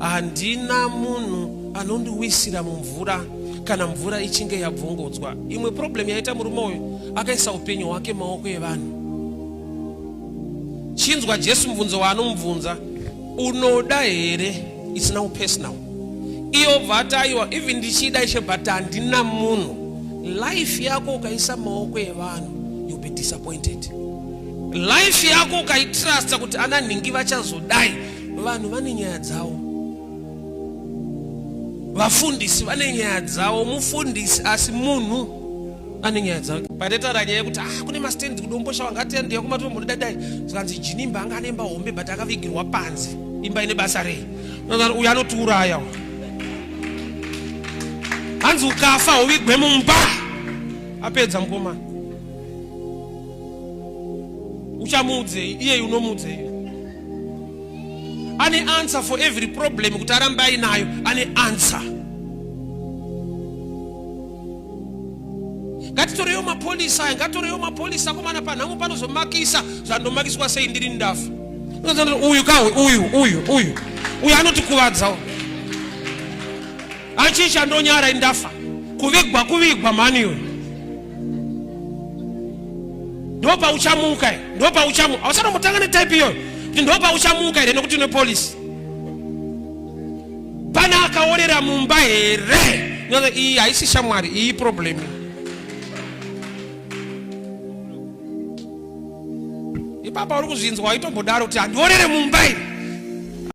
handina munhu anondiwisira mumvura kana mvura ichinge yabvongodzwa. Imwe problem yaita murume uyu, akaisa upenyu hwake maoko evanhu. Chinzwa Jesu mubvunzo waanomubvunza, unoda here? It's now personal. Iyo bvataiwa, even ndichida ishe but handina munhu. Life yako ukaisa maoko evanhu, you'll be disappointed. Life yako ukaitrust kuti ananhingi vachazodai. Vanhu vane nyaya dzavo. Vafundisi vane nyaya dzavo. Mufundisi asi munhu ane nyaya dzake. Patetaura nyaya yekuti kune mastendi kudombosha wangatendeya kumatombo ndadai. Zvanzi jinimba anga anemba hombe but akavigirwa panzi. Imba ine basa rei. Uyu anotiuraya. Hanzi ukafa uvigwe mumba. Apedza mukomana. Uchamuudze iye unomuudze. Ane answer for every problem kuti aramba inayo. Ane answer. Ngatitoreo mapolisa komana panhangu panozomakisa zvandomakiswa sei ndiri ndafa. Uyu kawe uyu anotikuvadza. Achicha ndonyara indafa. Kuvigwa maniyo. Ndopa uchamuka. Awasana mutanga ne type iyo. Ndopa uchamuka ire nokuti ne police. Pana akaorera mumba here. Iyi haisi shamwari, iyi problem. Ipapa uri kuzvinzwa itombodaro kuti andiorere mumba ire.